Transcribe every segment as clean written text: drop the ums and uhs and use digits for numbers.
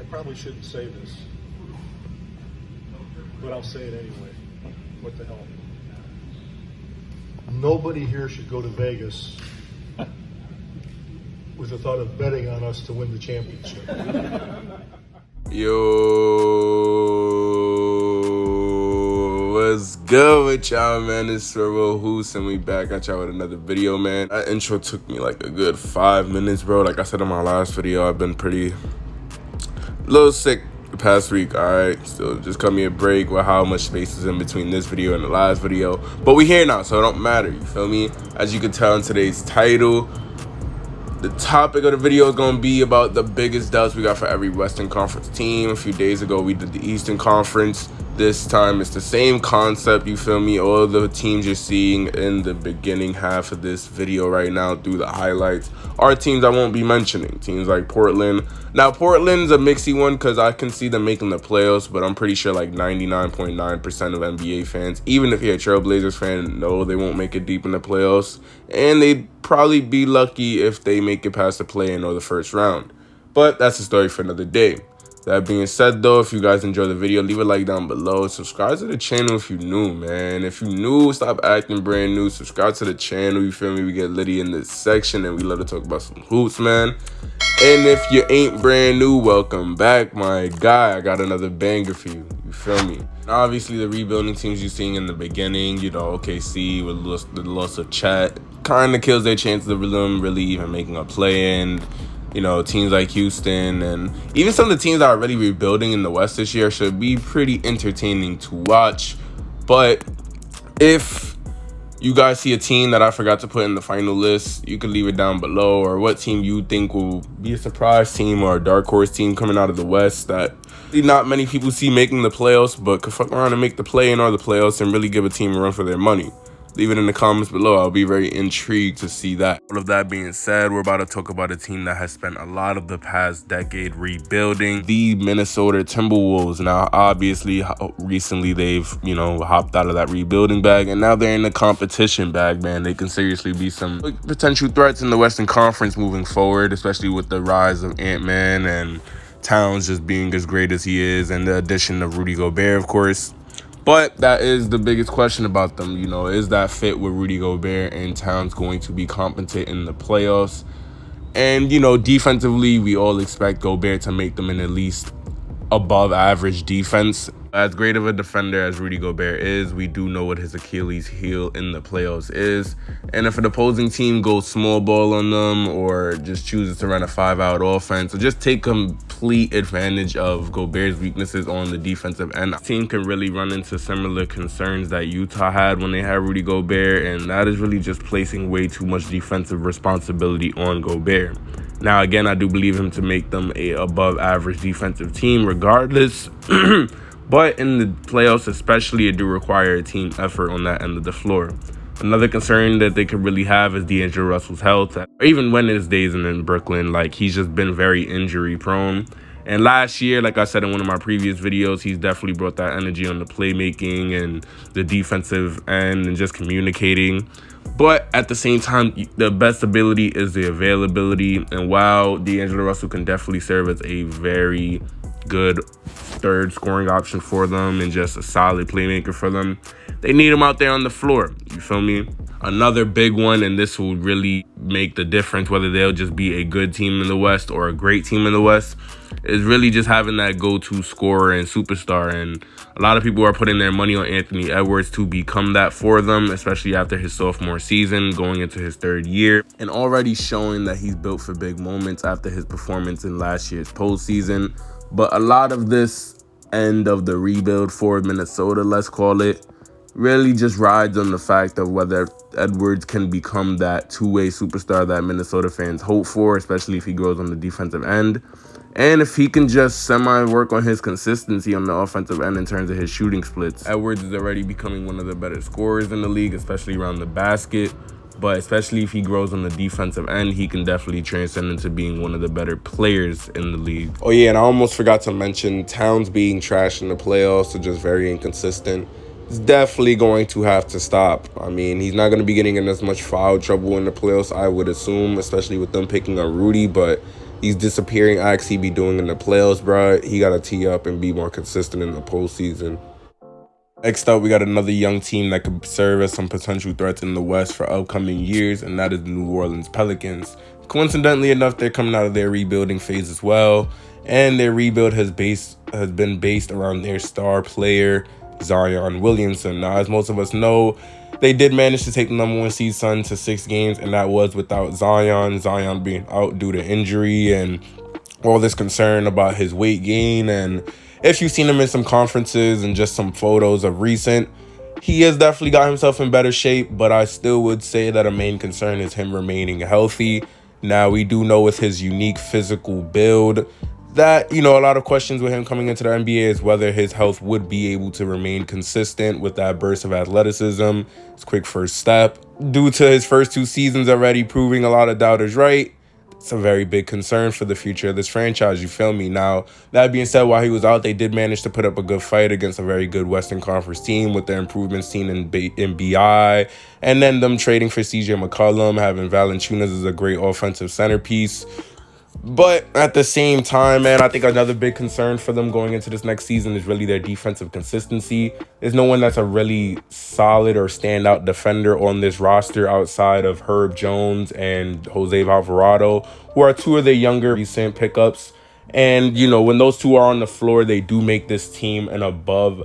probably shouldn't say this, but I'll say it anyway. What the hell? Nobody here should go to Vegas with the thought of betting on us to win the championship. Yo, what's good with y'all, man? It's Yooooooo, and we back at y'all with another video, man. That intro took me like a good 5 minutes, bro. Like I said in my last video, I've been a little sick the past week, alright? Still, just cut me a break with how much space is in between this video and the last video. But we here now, so it don't matter, you feel me? As you can tell in today's title, the topic of the video is going to be about the biggest doubts we got for every Western Conference team. A few days ago, we did the Eastern Conference. This time, it's the same concept, you feel me? All the teams you're seeing in the beginning half of this video right now through the highlights are teams I won't be mentioning. Teams like Portland. Now, Portland's a mixy one because I can see them making the playoffs, but I'm pretty sure like 99.9% of NBA fans, even if you're a Trailblazers fan, know they won't make it deep in the playoffs. And they'd probably be lucky if they make it past the play-in or the first round. But that's a story for another day. That being said, though, if you guys enjoy the video, leave a like down below. Subscribe to the channel if you're new, man. If you're new, stop acting brand new. Subscribe to the channel, you feel me? We get litty in this section, and we love to talk about some hoops, man. And if you ain't brand new, welcome back, my guy. I got another banger for you, you feel me? Now, obviously, the rebuilding teams you're seeing in the beginning, you know, OKC with the loss of Chat, kind of kills their chances of them really even making a play-in. You know, teams like Houston and even some of the teams that are already rebuilding in the West this year should be pretty entertaining to watch. But if you guys see a team that I forgot to put in the final list, you can leave it down below, or what team you think will be a surprise team or a dark horse team coming out of the West that not many people see making the playoffs, but could fuck around and make the play-in or the playoffs and really give a team a run for their money. Leave it in the comments below. I'll be very intrigued to see that. All of that being said, we're about to talk about a team that has spent a lot of the past decade rebuilding, the Minnesota Timberwolves. Now, obviously, recently they've, you know, hopped out of that rebuilding bag, and now they're in the competition bag, man. They can seriously be some potential threats in the Western Conference moving forward, especially with the rise of Ant-Man and Towns just being as great as he is, and the addition of Rudy Gobert, of course. But that is the biggest question about them, you know, is that fit with Rudy Gobert and Towns going to be competent in the playoffs? And, you know, defensively, we all expect Gobert to make them an at least above average defense. As great of a defender as Rudy Gobert is, we do know what his Achilles heel in the playoffs is. And if an opposing team goes small ball on them or just chooses to run a 5-out offense or just take complete advantage of Gobert's weaknesses on the defensive end, the team can really run into similar concerns that Utah had when they had Rudy Gobert, and that is really just placing way too much defensive responsibility on Gobert. Now, again, I do believe him to make them a above average defensive team regardless. But in the playoffs especially, it do require a team effort on that end of the floor. Another concern that they could really have is D'Angelo Russell's health. Even when his days in Brooklyn, like, he's just been very injury prone. And last year, like I said in one of my previous videos, he's definitely brought that energy on the playmaking and the defensive end and just communicating. But at the same time, the best ability is the availability. And while D'Angelo Russell can definitely serve as a very good third scoring option for them and just a solid playmaker for them, they need him out there on the floor, you feel me? Another big one, and this will really make the difference whether they'll just be a good team in the West or a great team in the West, is really just having that go-to scorer and superstar. And a lot of people are putting their money on Anthony Edwards to become that for them, especially after his sophomore season, going into his third year, and already showing that he's built for big moments after his performance in last year's postseason. But a lot of this end of the rebuild for Minnesota, let's call it, really just rides on the fact of whether Edwards can become that two-way superstar that Minnesota fans hope for, especially if he grows on the defensive end. And if he can just semi-work on his consistency on the offensive end in terms of his shooting splits. Edwards is already becoming one of the better scorers in the league, especially around the basket. But especially if he grows on the defensive end, he can definitely transcend into being one of the better players in the league. Oh yeah, and I almost forgot to mention Towns being trash in the playoffs, so just very inconsistent. It's definitely going to have to stop. I mean, he's not going to be getting in as much foul trouble in the playoffs, I would assume, especially with them picking up Rudy. But He's disappearing acts he be doing in the playoffs, bro. He got to tee up and be more consistent in the postseason. Next up, we got another young team that could serve as some potential threats in the West for upcoming years, and that is the New Orleans Pelicans. Coincidentally enough, they're coming out of their rebuilding phase as well, and their rebuild has been based around their star player, Zion Williamson. Now, as most of us know, they did manage to take the #1 seed Suns to 6 games, and that was without Zion being out due to injury and all this concern about his weight gain. And if you've seen him in some conferences and just some photos of recent, he has definitely got himself in better shape, but I still would say that a main concern is him remaining healthy. Now, we do know with his unique physical build that, a lot of questions with him coming into the NBA is whether his health would be able to remain consistent with that burst of athleticism, his quick first step. Due to his first 2 seasons already proving a lot of doubters right, it's a very big concern for the future of this franchise, you feel me? Now, that being said, while he was out, they did manage to put up a good fight against a very good Western Conference team with their improvements seen in BI, and then them trading for CJ McCollum, having Valanciunas as a great offensive centerpiece. But at the same time, man, I think another big concern for them going into this next season is really their defensive consistency. There's no one that's a really solid or standout defender on this roster outside of Herb Jones and Jose Alvarado, who are 2 of the younger recent pickups. And, when those 2 are on the floor, they do make this team an above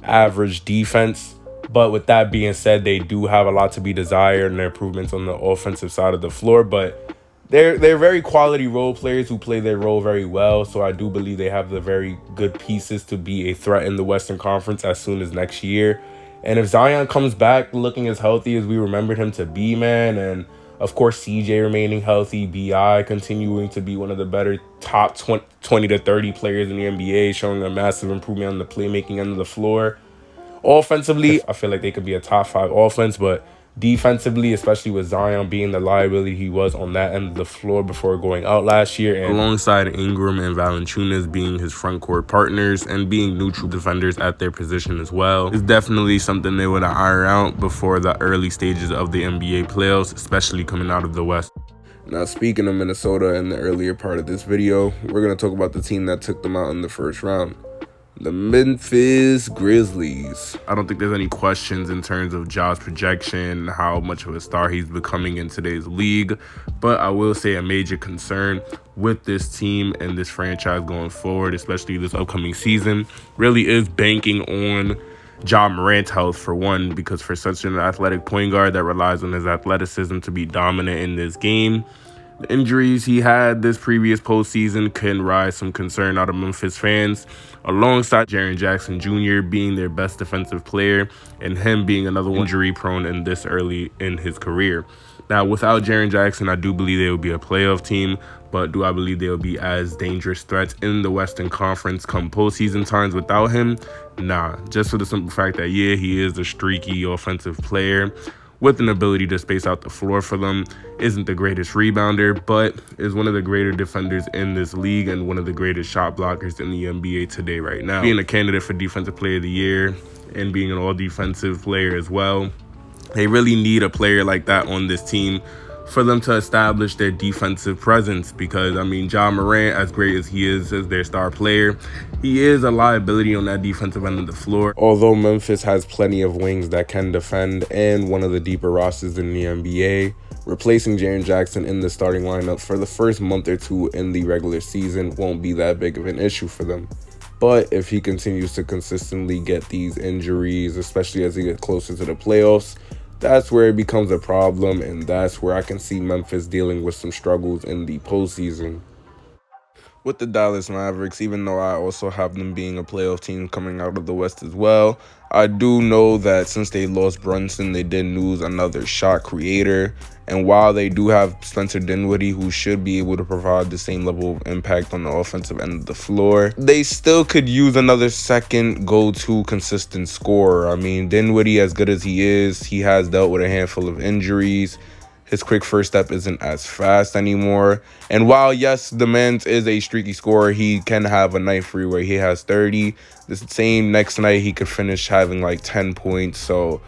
average defense. But with that being said, they do have a lot to be desired in their improvements on the offensive side of the floor. But they're very quality role players who play their role very well. So I do believe they have the very good pieces to be a threat in the Western Conference as soon as next year. And if Zion comes back looking as healthy as we remembered him to be, man, and of course CJ remaining healthy, BI continuing to be one of the better top 20 to 30 players in the NBA, showing a massive improvement on the playmaking end of the floor. Offensively, I feel like they could be a top 5 offense, but defensively, especially with Zion being the liability he was on that end of the floor before going out last year, and alongside Ingram and Valanciunas being his front court partners and being neutral defenders at their position as well, is definitely something they would iron out before the early stages of the NBA playoffs, especially coming out of the West. Now, speaking of Minnesota in the earlier part of this video, we're going to talk about the team that took them out in the first round. The Memphis Grizzlies. I don't think there's any questions in terms of Ja's projection, how much of a star he's becoming in today's league. But I will say a major concern with this team and this franchise going forward, especially this upcoming season, really is banking on Ja Morant's health, for one, because for such an athletic point guard that relies on his athleticism to be dominant in this game, the injuries he had this previous postseason can rise some concern out of Memphis fans, alongside Jaren Jackson Jr. being their best defensive player and him being another one injury-prone in this early in his career. Now, without Jaren Jackson, I do believe they will be a playoff team, but do I believe they will be as dangerous threats in the Western Conference come postseason times without him? Nah, just for the simple fact that, yeah, he is a streaky offensive player with an ability to space out the floor for them, isn't the greatest rebounder, but is one of the greater defenders in this league and one of the greatest shot blockers in the NBA today right now. Being a candidate for Defensive Player of the Year and being an all-defensive player as well, they really need a player like that on this team for them to establish their defensive presence, because, Ja Morant, as great as he is as their star player, he is a liability on that defensive end of the floor. Although Memphis has plenty of wings that can defend and one of the deeper rosters in the NBA, replacing Jaren Jackson in the starting lineup for the first month or 2 in the regular season won't be that big of an issue for them. But if he continues to consistently get these injuries, especially as he gets closer to the playoffs, that's where it becomes a problem, and that's where I can see Memphis dealing with some struggles in the postseason. With the Dallas Mavericks, even though I also have them being a playoff team coming out of the West as well, I do know that since they lost Brunson, they did lose another shot creator. And while they do have Spencer Dinwiddie, who should be able to provide the same level of impact on the offensive end of the floor, they still could use another second go-to consistent scorer. Dinwiddie, as good as he is, he has dealt with a handful of injuries. His quick first step isn't as fast anymore. And while, yes, the man is a streaky scorer, he can have a night free where he has 30. The same next night, he could finish having like 10 points. So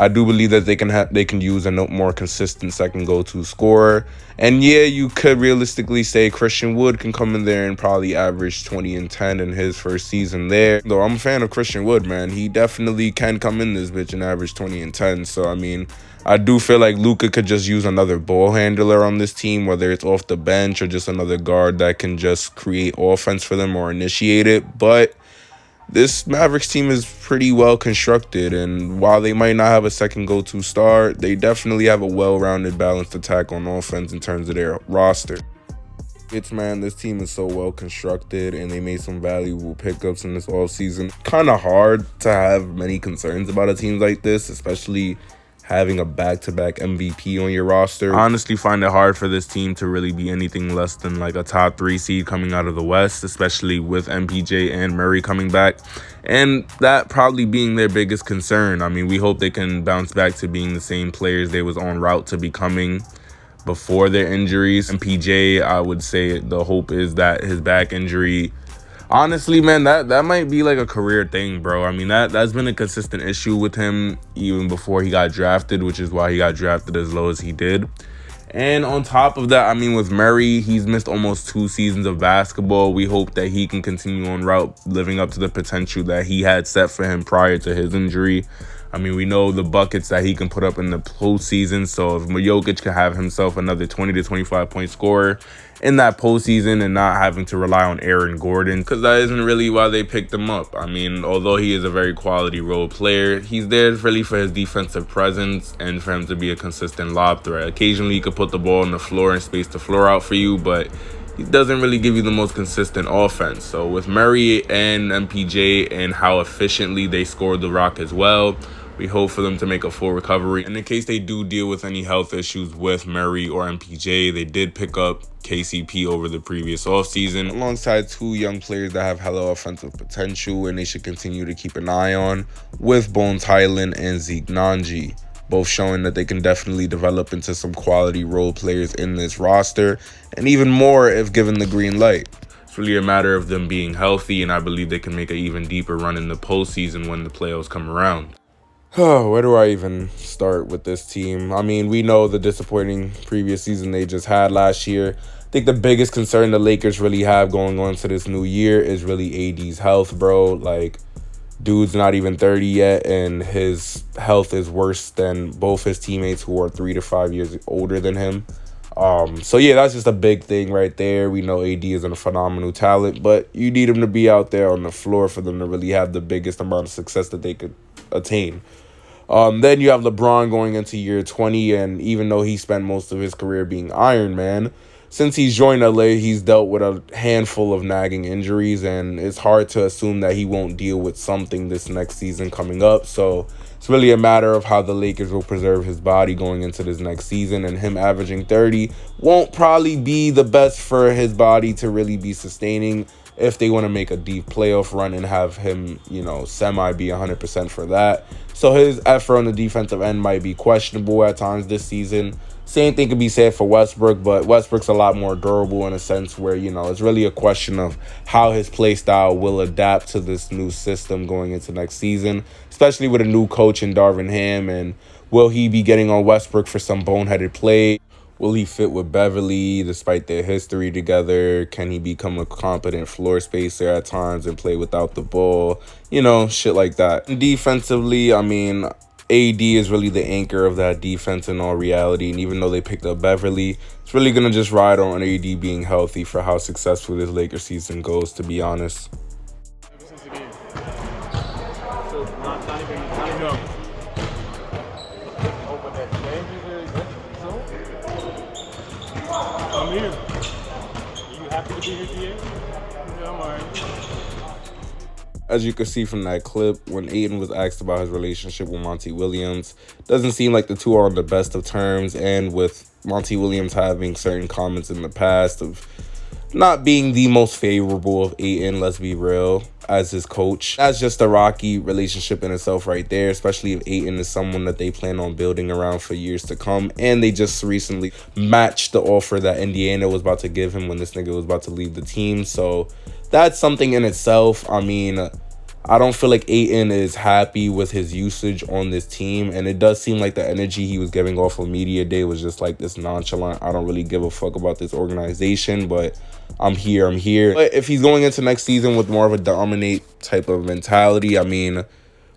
I do believe that they can use a more consistent second go-to scorer. And yeah, you could realistically say Christian Wood can come in there and probably average 20 and 10 in his first season there. Though I'm a fan of Christian Wood, man. He definitely can come in this bitch and average 20 and 10. So, I mean, I do feel like Luka could just use another ball handler on this team, whether it's off the bench or just another guard that can just create offense for them or initiate it. But this Mavericks team is pretty well constructed, and while they might not have a second go-to star, they definitely have a well-rounded, balanced attack on offense in terms of their roster. Man, this team is so well constructed, and they made some valuable pickups in this offseason. Kind of hard to have many concerns about a team like this, especially having a back-to-back MVP on your roster. I honestly find it hard for this team to really be anything less than like a top 3 seed coming out of the West, especially with MPJ and Murray coming back, and that probably being their biggest concern. I mean, we hope they can bounce back to being the same players they was on route to becoming before their injuries. MPJ, I would say the hope is that his back injury, honestly, man, that might be like a career thing, bro. I mean, that's been a consistent issue with him even before he got drafted, which is why he got drafted as low as he did. And on top of that, I mean, with Murray, he's missed almost 2 seasons of basketball. We hope that he can continue on route, living up to the potential that he had set for him prior to his injury. I mean, we know the buckets that he can put up in the postseason. So if Jokic can have himself another 20 to 25 point scorer in that postseason and not having to rely on Aaron Gordon, because that isn't really why they picked him up. I mean, although he is a very quality role player, he's there really for his defensive presence and for him to be a consistent lob threat. Occasionally, he could put the ball on the floor and space the floor out for you, but he doesn't really give you the most consistent offense. So with Murray and MPJ and how efficiently they scored the rock as well, we hope for them to make a full recovery. And in case they do deal with any health issues with Murray or MPJ, they did pick up KCP over the previous offseason, alongside 2 young players that have hella offensive potential and they should continue to keep an eye on, with Bones Highland and Zeke Nnaji, both showing that they can definitely develop into some quality role players in this roster, and even more if given the green light. It's really a matter of them being healthy, and I believe they can make an even deeper run in the postseason when the playoffs come around. Oh, where do I even start with this team? I mean, we know the disappointing previous season they just had last year. I think the biggest concern the Lakers really have going on to this new year is really AD's health, bro. Like, dude's not even 30 yet, and his health is worse than both his teammates who are 3 to 5 years older than him. So yeah, that's just a big thing right there. We know AD is a phenomenal talent, but you need him to be out there on the floor for them to really have the biggest amount of success that they could attain. Then you have LeBron going into year 20, and even though he spent most of his career being Iron Man, since he's joined LA, he's dealt with a handful of nagging injuries, and it's hard to assume that he won't deal with something this next season coming up. So it's really a matter of how the Lakers will preserve his body going into this next season, and him averaging 30 won't probably be the best for his body to really be sustaining if they want to make a deep playoff run and have him, you know, semi be 100% for that. So his effort on the defensive end might be questionable at times this season. Same thing could be said for Westbrook, but Westbrook's a lot more durable in a sense where, you know, it's really a question of how his play style will adapt to this new system going into next season, especially with a new coach in Darvin Ham. And will he be getting on Westbrook for some boneheaded play? Will he fit with Beverly despite their history together? Can he become a competent floor spacer at times and play without the ball? You know, shit like that. And defensively, I mean, AD is really the anchor of that defense in all reality. And even though they picked up Beverly, it's really going to just ride on AD being healthy for how successful this Lakers season goes, to be honest. I'm here. You happy to be here, GA? Yeah, I'm alright. As you can see from that clip, when Ayton was asked about his relationship with Monty Williams, doesn't seem like the two are on the best of terms, and with Monty Williams having certain comments in the past of not being the most favorable of Ayton, let's be real, as his coach. That's just a rocky relationship in itself right there, especially if Ayton is someone that they plan on building around for years to come. And they just recently matched the offer that Indiana was about to give him when this nigga was about to leave the team. So that's something in itself. I mean, I don't feel like Ayton is happy with his usage on this team, and it does seem like the energy he was giving off of media day was just like this nonchalant, I don't really give a fuck about this organization, but I'm here. But if he's going into next season with more of a dominate type of mentality, I mean,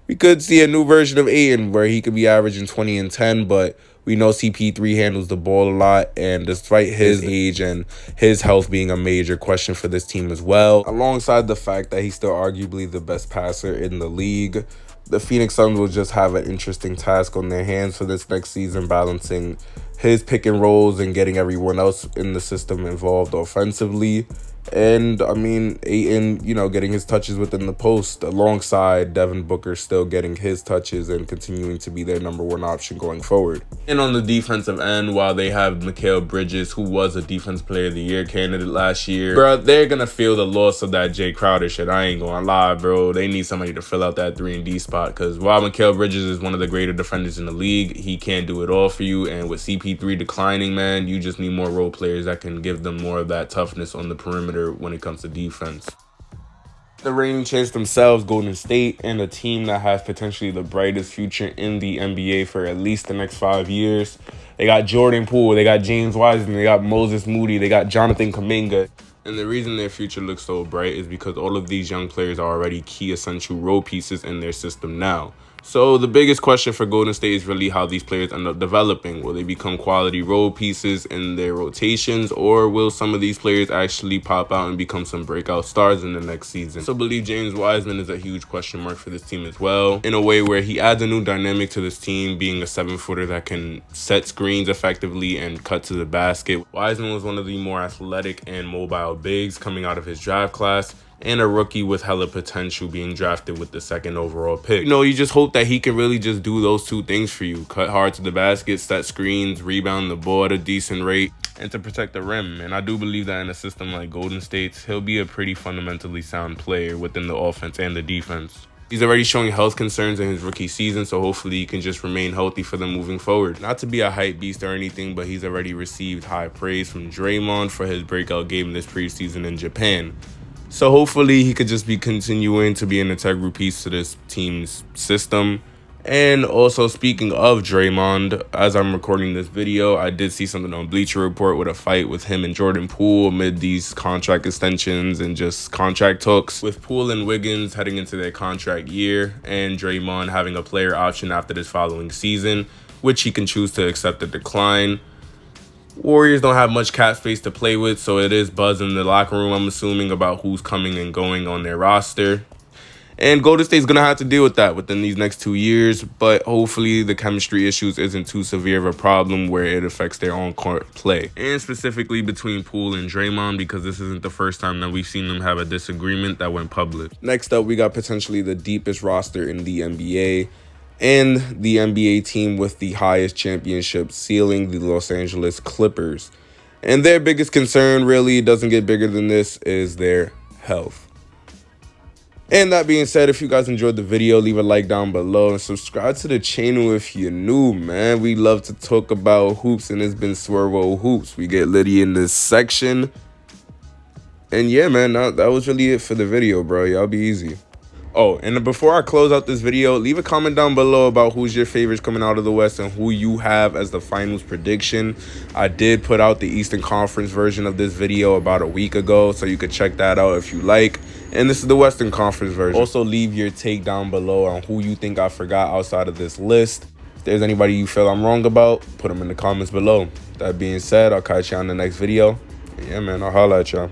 we could see a new version of Ayton where he could be averaging 20 and 10, but we know CP3 handles the ball a lot, and despite his age and his health being a major question for this team as well, alongside the fact that he's still arguably the best passer in the league, the Phoenix Suns will just have an interesting task on their hands for this next season, balancing his pick and rolls and getting everyone else in the system involved offensively. And I mean, Ayton, getting his touches within the post alongside Devin Booker still getting his touches and continuing to be their #1 option going forward. And on the defensive end, while they have Mikal Bridges, who was a Defense Player of the Year candidate last year, bro, they're going to feel the loss of that Jay Crowder shit. I ain't going to lie, bro. They need somebody to fill out that 3-and-D spot, because while Mikal Bridges is one of the greater defenders in the league, he can't do it all for you. And with CP3 declining, man, you just need more role players that can give them more of that toughness on the perimeter when it comes to defense. The reigning champs themselves, Golden State, and a team that has potentially the brightest future in the NBA for at least the next 5 years. They got Jordan Poole, they got James Wiseman, they got Moses Moody, they got Jonathan Kuminga. And the reason their future looks so bright is because all of these young players are already key essential role pieces in their system now. So the biggest question for Golden State is really how these players end up developing. Will they become quality role pieces in their rotations, or will some of these players actually pop out and become some breakout stars in the next season? So I believe James Wiseman is a huge question mark for this team as well, in a way where he adds a new dynamic to this team, being a 7-footer that can set screens effectively and cut to the basket. Wiseman was one of the more athletic and mobile bigs coming out of his draft class, and a rookie with hella potential being drafted with the 2nd overall pick. You just hope that he can really just do those two things for you. Cut hard to the basket, set screens, rebound the ball at a decent rate, and to protect the rim. And I do believe that in a system like Golden State's, he'll be a pretty fundamentally sound player within the offense and the defense. He's already showing health concerns in his rookie season, so hopefully he can just remain healthy for them moving forward. Not to be a hype beast or anything, but he's already received high praise from Draymond for his breakout game this preseason in Japan. So hopefully he could just be continuing to be an integral piece to this team's system. And also, speaking of Draymond, as I'm recording this video, I did see something on Bleacher Report with a fight with him and Jordan Poole amid these contract extensions and just contract talks, with Poole and Wiggins heading into their contract year and Draymond having a player option after this following season, which he can choose to accept or decline. Warriors don't have much cap space to play with, so it is buzz in the locker room, I'm assuming, about who's coming and going on their roster. And Golden State's going to have to deal with that within these next 2 years, but hopefully the chemistry issues isn't too severe of a problem where it affects their on-court play. And specifically between Poole and Draymond, because this isn't the first time that we've seen them have a disagreement that went public. Next up, we got potentially the deepest roster in the NBA, and the NBA team with the highest championship ceiling, the Los Angeles Clippers. And their biggest concern, really, doesn't get bigger than this, is their health. And that being said, if you guys enjoyed the video, leave a like down below and subscribe to the channel if you're new, man. We love to talk about hoops, and it's been Swervo Hoops. We get litty in this section. And yeah, man, that was really it for the video, bro. Y'all be easy. Oh, and before I close out this video, leave a comment down below about who's your favorites coming out of the West and who you have as the finals prediction. I did put out the Eastern Conference version of this video about a week ago, so you could check that out if you like. And this is the Western Conference version. Also, leave your take down below on who you think I forgot outside of this list. If there's anybody you feel I'm wrong about, put them in the comments below. That being said, I'll catch you on the next video. Yeah, man, I'll holla at y'all.